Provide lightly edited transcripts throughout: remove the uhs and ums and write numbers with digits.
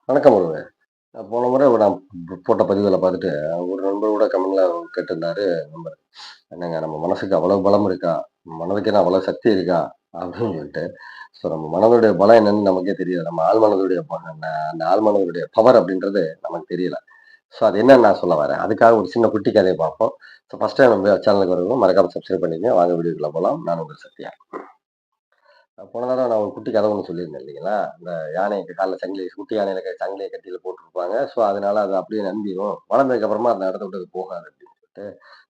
வணக்கம் ஒருவன். போன முறை நான் போட்ட பதிவுல பார்த்துட்டு, ஒரு நண்பர் கூட கமெண்ட்ல கேட்டிருந்தாரு நண்பர். "என்னங்க நம்ம மனசுக்கு அவ்வளவு பலம் இருக்கா? மனதுக்கு என்ன அவ்வளவு சக்தி இருக்கா?" அப்படின்னு சொல்லிட்டு. ஸோ நம்ம மனதுடைய பலம் என்னன்னு நமக்கே தெரியல. நம்ம ஆழ் மனதுடைய அந்த ஆழ் மனதுடைய பவர் அப்படின்றது நமக்கு தெரியல. ஸோ அது என்னன்னு நான் சொல்ல வரேன். அதுக்காக ஒரு சின்ன குட்டி கதைய பார்ப்போம். ஸோ ஃபர்ஸ்ட் டைம் நம்ம சேனலுக்கு வரவங்க மறக்காம சப்ஸ்கிரைப் பண்ணிக்கங்க. வாங்க வீடியோக்குள்ள போலாம். நான் உங்கள் சத்யா. போன தடவ நான் ஒரு குட்டி கதை ஒண்ணு சொல்லியிருந்தேன் இல்லைங்களா? இந்த யானைக்கு கால்ல சங்கிலி குட்டி யானையில சங்கிலிய கட்டில போட்டுருப்பாங்க. ஸோ, அதனால அது அப்படியே நம்பிரும். வளர்ந்ததுக்கு அப்புறமா அந்த இடத்த விட்டு அது போகாது அப்படின்னு சொல்லிட்டு.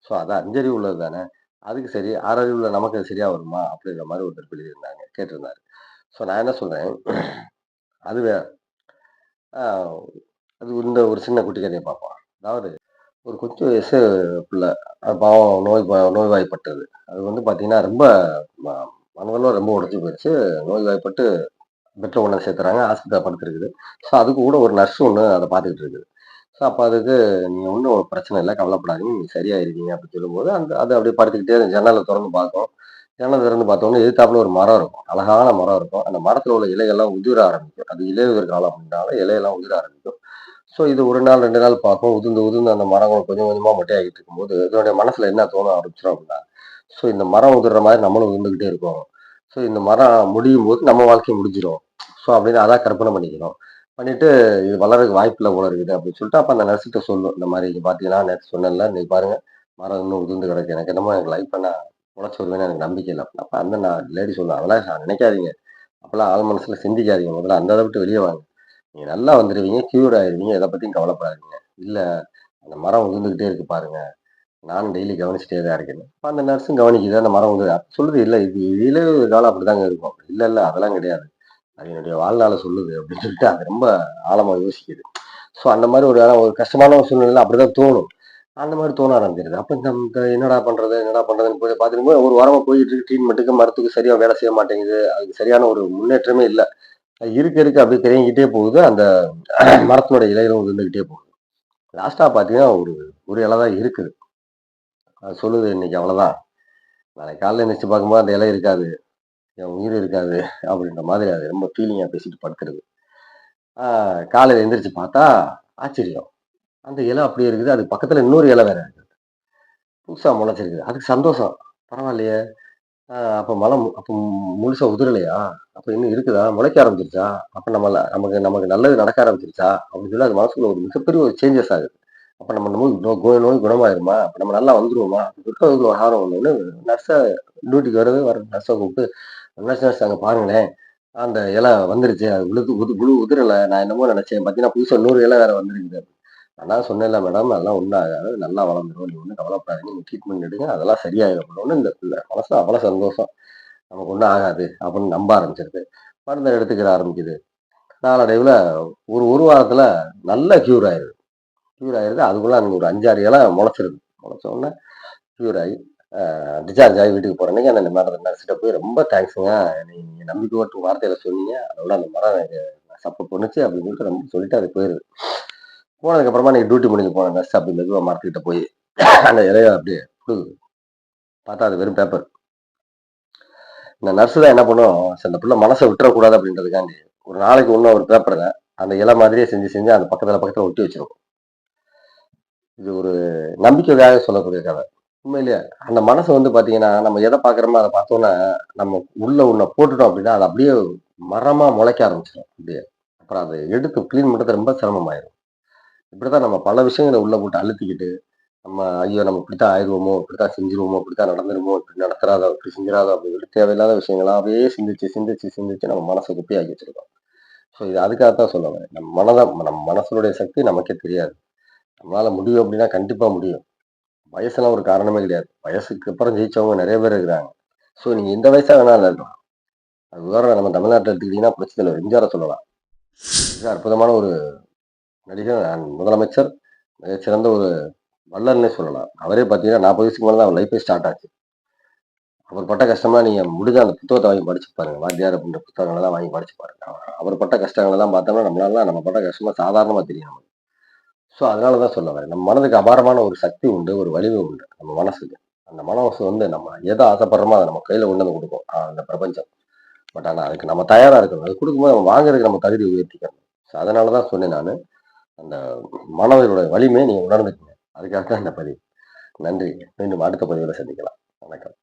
ஸோ, அது அஞ்சறிவு உள்ளது தானே. அதுக்கு சரி, ஆறறிவுள்ள நமக்கு அது சரியா வருமா? அப்படிங்கிற மாரி ஒருத்தர் சொல்லியிருந்தாங்க. கேட்டிருந்தாரு. ஸோ, நான் என்ன சொல்றேன், அது வே அ அது இந்த ஒரு சின்ன குட்டி கதைய பார்ப்போம். அதாவது ஒரு கொஞ்சம் வயசு பிள்ள. அது பாவம் நோய்வாய்ப்பட்டது. அது வந்து பார்த்தீங்கன்னா, ரொம்ப ம மனதளவுல ரொம்ப உடைஞ்சு போயிருச்சு. நோய்வாய்ப்பட்டு பெட்ல கொண்டாந்து சேர்த்துறாங்க. ஆஸ்பத்திரியில படுத்திருக்குது. ஸோ, அதுக்கு கூட ஒரு நர்ஸ் ஒண்ணு அத பார்த்துக்கிட்டு இருக்குது. ஸோ, அப்ப அதுக்கு "நீங்க ஒண்ணும் பிரச்சனை இல்ல. கவலைப்படாதீங்க. நீங்க சரியாயிருவீங்க" அப்படின்னு சொல்லும்போது, அது அப்படியே படுத்துக்கிட்டே அந்த ஜன்னல தொறந்து பார்க்கும். ஜன்னல திறந்து பார்த்தோனே எதிர்த்தாப்புல ஒரு மரம் இருக்கும். அழகான மரம் இருக்கும். அந்த மரத்துல உள்ள இலைகள்லாம் உதிர ஆரம்பிக்கும். அது இலையுதிர் காலம் அப்படின்றனால இலையெல்லாம் உதிர ஆரம்பிக்கும். ஸோ, இது 1 நாள், 2 நாள் பார்க்கும். உதிர்ந்து உதிர்ந்து அந்த மரங்கள் கொஞ்சம் கொஞ்சமா மொட்டையாகிட்டு இருக்கும்போது, இதனுடைய மனசுல என்ன தோண ஆரம்பிச்சுரும் அப்படின்னா, ஸோ இந்த மரம் உதிர்ற மாரி நம்மளும் உதிர்ந்துகிட்டே இருக்கோம். ஸோ இந்த மரம் முடியும்போது நம்ம வாழ்க்கை முடிஞ்சிரும். ஸோ அப்படின்னு அதான் கற்பனை பண்ணிக்கணும். பண்ணிட்டு இது வளர்றதுக்கு வாய்ப்பில்ல போல இருக்குது அப்படின்னு சொல்லிட்டு, அப்ப அந்த நர்ஸ்ட்ட சொல்லும். இந்த மாரி இங்க பார்த்தீங்கன்னா, நேத்து சொன்னேன்ல, இன்னைக்கு பாருங்க மரம் இன்னும் உதிர்ந்து கிடக்கு. எனக்கு என்னமோ எனக்கு லைஃப்ல நான் பொழச்சு வருவேன்னு எனக்கு நம்பிக்கை இல்ல. அப்ப அந்த லேடி சொல்லும். அதெல்லாம் நினைக்காதீங்க. அப்பலாம் ஆழ் மனசுல சிந்திக்காதீங்க. முதல்ல அந்த இத விட்டு வெளிய வாங்க. நீங்க நல்லா வந்துருவீங்க. கியூர் ஆயிருவீங்க. எத பத்தியும் கவலைப்படாதீங்க. இல்ல அந்த மரம் உதிர்ந்துகிட்டே இருக்கு பாருங்க. நானும் டெய்லி கவனிச்சுட்டே தான் இருக்கேன்னு. அப்ப அந்த நர்ஸும் கவனிக்குது. அந்த மரம் வந்து அப்ப சொல்லுது, "இல்ல இது இலையுதிர் காலம் அப்படிதாங்க இருக்கும்." "இல்ல, இல்ல அதெல்லாம் கிடையாது. அது என்னுடைய வாழ்நாள சொல்லுது." அப்படின்னு சொல்லிட்டு அது ரொம்ப ஆழமா யோசிக்குது. ஸோ அந்த மாரி ஒரு கஷ்டமான ஒரு சூழ்நிலையில அப்படிதான் தோணும். அந்த மாரி தோண ஆரம்பிச்சிருது. அப்ப இந்த என்னடா பண்றது? என்னடா பண்றதுன்னு போய் பார்த்துட்டு ஒரு வாரமா போயிட்டு இருக்கு. ட்ரீட்மெண்ட்டுக்கு மருத்துவம் சரியா வேலை செய்ய மாட்டேங்குது. அதுக்கு சரியான ஒரு முன்னேற்றமே இல்ல. அது இருக்க இருக்க அப்படியே தேங்கிக்கிட்டே போகுது. அந்த மரத்தினுடைய இலைகளும் உதிர்ந்துகிட்டே போகுது. லாஸ்ட்டா பார்த்தீங்கன்னா, ஒரு ஒரு இல தான் இருக்குது. அது சொல்லுது, "இன்னைக்கு அவ்வளோதான். நாளைக்கு காலையில எந்திரிச்சு பார்க்கும்போது அந்த இலை இருக்காது. என் உயிர் இருக்காது." அப்படின்ற மாதிரி அது ரொம்ப ஃபீலிங்கா பேசிட்டு படுத்துருது. ஆ காலையில எந்திரிச்சு பார்த்தா, ஆச்சரியம். அந்த இலை அப்படியே இருக்குது. அதுக்கு பக்கத்துல இன்னொரு இலை வேற இருக்கு. புதுசா முளைச்சிருக்குது. அதுக்கு சந்தோஷம். பரவாயில்லையே! அப்ப முழுசா உதிரலையா? அப்ப இன்னும் இருக்குதா? முளைக்க ஆரம்பிச்சுருச்சா? அப்ப நமக்கு நமக்கு நல்லது நடக்க ஆரம்பிச்சுருச்சா? அப்படின்னு சொல்லி அது மனசுக்குள்ள ஒரு மிகப்பெரிய ஒரு சேஞ்சஸ் ஆகுது. அப்ப நம்ம நோய் குணமாயிருமா? அப்ப நம்ம நல்லா வந்துருவோமா? அப்படின்னு சொல்லிட்டு அதுக்கு ஒரு ஆர்வம் வந்தவுடனே நர்ஸ டியூட்டிக்கு வர நர்ஸ கூப்பிட்டு, "நர்ஸ் நர்ஸ் அங்க பாருங்களேன். அந்த இலை வந்துருச்சு. அது முழு உதிரல. நான் என்னமோ நினைச்சேன். பார்த்தீங்கன்னா, புதுசா இன்னொரு இலை வேற வந்திருக்குது." "நான் தான் சொன்னேன்ல மேடம், அதெல்லாம் ஒண்ணும் ஆகாது. நல்லா வளர்ந்துரும். நீங்க ஒண்ணும் கவலைப்படாதீங்க. நீங்க ட்ரீட்மெண்ட் எடுங்க. அதெல்லாம் சரியாயிரும்." அப்படின்னோனே இந்த பிள்ளை மனசுல அவ்வளோ சந்தோஷம். நமக்கு ஒண்ணும் ஆகாது அப்படின்னு நம்ப ஆரம்பிச்சிருது. மருந்த எடுத்துக்கிற ஆரம்பிக்குது. நாளடைவுல ஒரு வாரத்துல நல்ல கியூர் ஆயிருது. கியூர் ஆயிருது. அதுக்குள்ள அங்க ஒரு 5, 6 இலை முளைச்சிருது. முளைச்ச உடனே கியூர் ஆயி, டிஸ்சார்ஜ் ஆயி வீட்டுக்கு போற அன்னைக்கு அந்த நர்ஸ்ட்ட போய் ரொம்ப தேங்க்ஸுங்க. நீங்க நம்பிக்கை ஊட்டும் வார்த்தையில சொன்னீங்க. அதோட அந்த மரம் எனக்கு சப்போர்ட் பண்ணுச்சு அப்படின்னு சொல்லிட்டு ரொம்ப சொல்லிட்டு அது போயிருது. போனதுக்கு அப்புறமா நீங்க டியூட்டி முடிஞ்சு போன நர்ஸ் அப்படி மெதுவா மரத்துக்கிட்ட போய் அந்த இலைய அப்படியே குடுக்குது. பார்த்தா அது வெறும் பேப்பர். இந்த நர்ஸ் தான் என்ன பண்ணும், சரி அந்த பிள்ளை மனச விட்டுறக்கூடாது அப்படின்றதுக்காண்டி, ஒரு நாளைக்கு இன்னும் ஒரு பேப்பர்ல அந்த இலை மாதிரியே செஞ்சு செஞ்சு அந்த பக்கத்துல ஒட்டி வச்சிரும். இது ஒரு நம்பிக்கைக்காக சொல்லக்கூடிய கதை. உண்மையிலேயே அந்த மனசு வந்து பார்த்தீங்கன்னா, நம்ம எத பார்க்குறோமோ அத பார்த்தோன்னே, நம்ம உள்ள ஒண்ண போட்டுட்டோம் அப்படின்னா, அது அப்படியே மரமா முளைக்க ஆரம்பிச்சுரும் அப்படியே. அப்புறம் அத எடுத்து கிளீன் பண்றது ரொம்ப சிரமமாயிரும். இப்படித்தான் நம்ம பல விஷயங்கள உள்ள போட்டு அழுத்திக்கிட்டு, ஐயோ! நம்ம இப்படித்தான் ஆயிருவோமோ, இப்படித்தான் செஞ்சுருவோமோ, இப்படித்தான் நடந்துருமோ, இப்படி நடத்துறாதோ, இப்படி செஞ்சிராதோ அப்படின்னு சொல்லிட்டு தேவையில்லாத விஷயங்களாவே சிந்திச்சு நம்ம மனச குப்பையாக்கி வச்சிருக்கோம். ஸோ இது அதுக்காகத்தான் சொல்ல வரேன். நம்ம மனசனுடைய சக்தி நமக்கே தெரியாது. நம்மளால முடியும் அப்படின்னா கண்டிப்பா முடியும். வயசெல்லாம் ஒரு காரணமே கிடையாது. வயசுக்கு அப்புறம் ஜெயிச்சவங்க நெறைய பேர் இருக்கிறாங்க. ஸோ நீங்க எந்த வயசா வேணாலும் இருக்கலாம். அது உதாரணம் நம்ம தமிழ்நாட்டுல எடுத்துக்கிட்டீங்கன்னா புரட்சித் தலைவர் எம்ஜிஆர சொல்லலாம். மிக அற்புதமான ஒரு நடிகர் அண்ட் முதலமைச்சர். மிகச்சிறந்த ஒரு வள்ளல்னே சொல்லலாம். அவரே பார்த்தீங்கன்னா 40 வயசுக்கு மேல தான் அவர் லைஃபே ஸ்டார்ட் ஆச்சு. அவர் பட்ட கஷ்டம்லாம் நீங்க முடிஞ்சா அந்த புத்தகத்த வாங்கி படிச்சு பாருங்க. வாத்தியார் அப்படின்ற புத்தகங்களெல்லாம் வாங்கி படிச்சு பாருங்க. அவர் பட்ட கஷ்டங்களெல்லாம் பார்த்தோம்னா, நம்ம பட்ட கஷ்டமா சாதாரணமா தெரியும் நமக்கு. ஸோ அதனால தான் சொல்ல வரேன். நம்ம மனதுக்கு அபாரமான ஒரு சக்தி உண்டு, ஒரு வலிமை உண்டு. நம்ம மனசுக்கு. அந்த மனசு வந்து நம்ம எத ஆசைப்படுறோமோ, அத நம்ம கையில கொண்டு வந்து குடுக்கும். அந்த பிரபஞ்சம். பட் ஆனா அதுக்கு நம்ம தயாரா இருக்கணும். அது குடுக்கும்போது நம்ம வாங்குறதுக்கு நம்ம தகுதி உயர்த்திக்கணும். அதனால தான் சொன்னேன் நானு. அந்த மாணவர்களுடைய வலிமையை நீங்க உணர்ந்துக்கங்க. அதுக்காக தான் இந்த பதிவு. நன்றி. மீண்டும் அடுத்த பதிவுல சந்திக்கலாம். வணக்கம்.